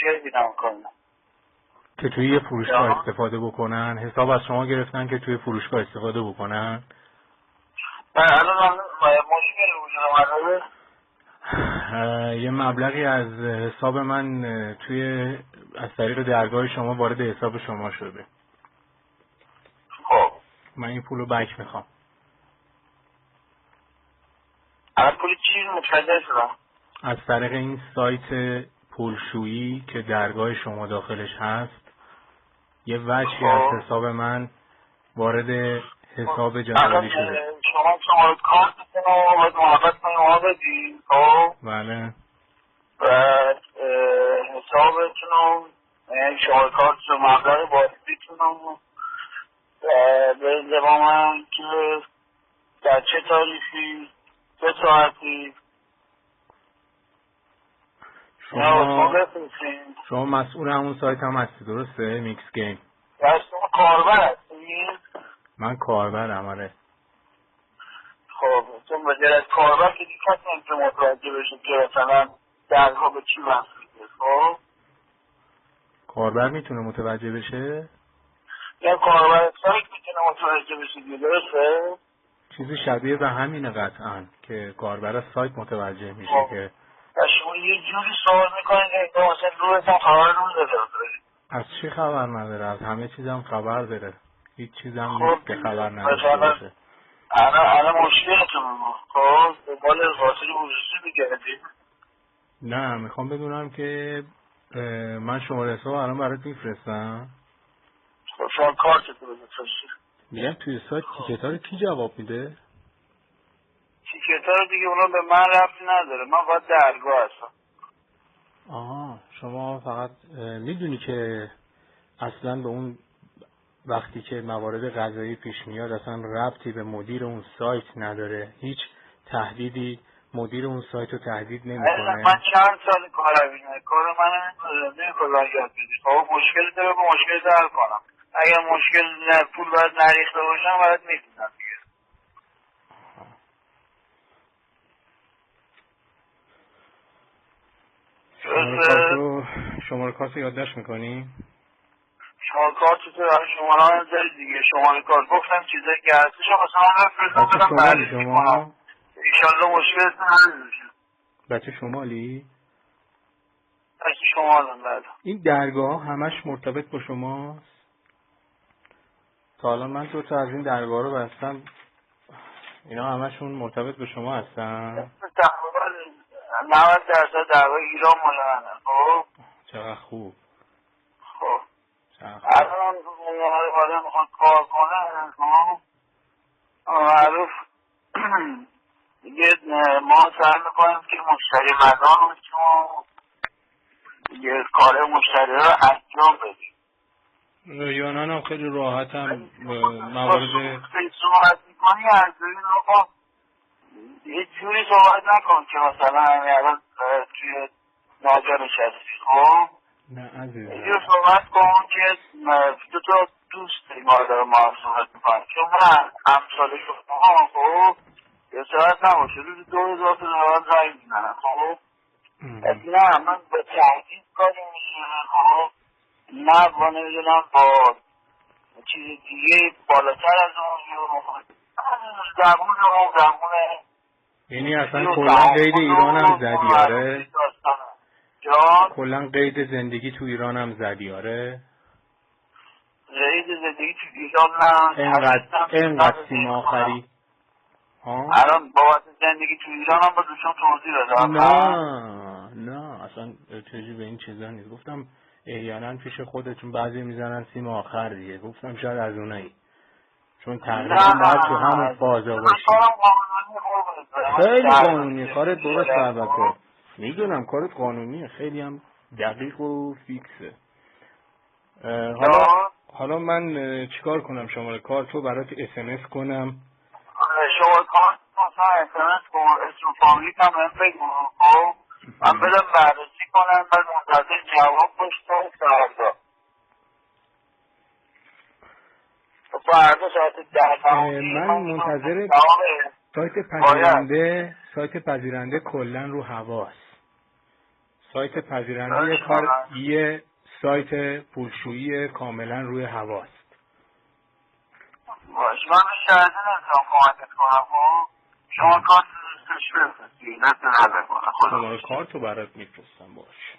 چه دیدم کنم که توی یه فروشگاه استفاده بکنن؟ حساب از شما گرفتن که توی فروشگاه استفاده بکنن؟ الان مشکل وجود اومده. یه مبلغی از حساب من از طریق درگاه شما وارد حساب شما شده. خب من این پولو بک میخوام. الان پول چی متوجه شدم؟ از طریق این سایت پولشویی که درگاه شما داخلش هست یه وجهی از حساب من وارد حساب جلالی شده. شما کارتتون رو باید محبت کنیم ما بدیم. خب بله. بعد حسابتون رو شما کارت رو مبلغ بازدیتون رو به من که در چه تاریخی چه ساعتی شما مسئول همون سایت هم هستی درسته؟ میکس گیم. شما کاربر هستی؟ من کاربرم. آره. خب چون به غیر از کاربر که دیگه نمیتونه متوجه بشه که مثلا درها به چی وصلیه. خب کاربر میتونه متوجه بشه؟ یا کاربر سایت میتونه متوجه بشه دیگه، درسته؟ چیزی شبیه به همینه قطعا که کاربر سایت متوجه میشه که شما یه جوری سوال میکنید که مثلا روزتون خبر نداره. از چی خبر نداره؟ از همه چیزم خبر داره. هیچ چیزم نیست که خبر نداشته باشه. الان مشکلتون خب دنبال حاصل وجودی میگردید؟ نه، میخوام بدونم که من شماره حساب الان برات میفرستم. خب شما کارتتون رو بفرستید. میگم توی سایت تیکت ها رو کی جواب میده؟ تیکت ها رو دیگه اونا به من ربطی نداره، من باید درگاه هستم. آها، شما فقط میدونی که اصلا به اون وقتی که موارد قضایی پیش میاد اصلا ربطی به مدیر اون سایت نداره. هیچ تهدیدی مدیر اون سایت رو تهدید نمیکنه. من چند سال کارم کار من نمی‌کنم یاد بدید. خب مشکل داره با مشکل حل کنم. اگر مشکل پول باید نریخته باشم باید میدونم دیگه. شماره کارت رو یادداشت میکنی؟ شماره کارت تو برای شماره هم دارید دیگه. شماره کارت گفتم چیزایی که هستش مثلا بفرستم بدم بررسی کنم. ایشالله مشکلتون حل میشه. بچه شمالی؟ بچه شمالم. بله. این درگاه همش مرتبط با شماست؟ تا الان من 2 تا از این درگاه رو بستم، اینا همشون مرتبط به شما هستن؟ تقریبا 90% درگاه ایران مال منه. خب چقدر خوب. خب الان آدم میخواد کار کنه معروف دیگه ما سعی میکنیم که مشتری مدان بشیم، دیگه کار مشتری رو انجام بدیم. رایانان هم خیلی راحت هم موارد صحبت میکنی از این آقا یه جوری صحبت نکن که مثلا همین الان توی ناجا نشستی. خب نه عزیزم، یه صحبت کن که 2 تا دوست ما داره ما هم صحبت میکنم چون من امثال شما خب یه صحبت نباشه روز 2000 تا دارم زنگ میزنم. خب نه من به تحقیق کاری میزنم. خب نه با نمیدونم با چیز دیگه بالاتر از اون زبونه یعنی اصلا کلا قید ایران هم زدی؟ آره کلا قید زندگی تو ایران هم زدی؟ آره قید زندگی تو ایران نه اینقدر سیم آخری الان بابت زندگی تو ایران هم با دوشون توضیح بدم. نه اصلا چیزی به این چیزا نیست. گفتم احیانا پیش خودتون بعضی میزنن سیم آخر دیگه، گفتم شاید از اونایی، چون تقریبا باید تو همون فازا باشی. خیلی قانونیه کارت، درست البته میدونم کارت قانونیه، خیلی هم دقیق و فیکسه. حالا من چیکار کنم؟ شماره کارتو برات SMS کنم؟ شماره کارت مثلا SMS کن، اسم فامیلی هم بگو. خب من بدم بررسی کنم بعد منتظر جواب باش تا فردا. فردا ساعت 10 من منتظر سایت پذیرنده کلا رو هواست. سایت پذیرنده کار یه سایت پولشویی کاملا روی هواست. باش، من بیشتر از این نمیتونم کمکت کنم. خب شما کارت دوستش بفرستی، دست نده کنم. شماره کارتو برات میفرستم. باش.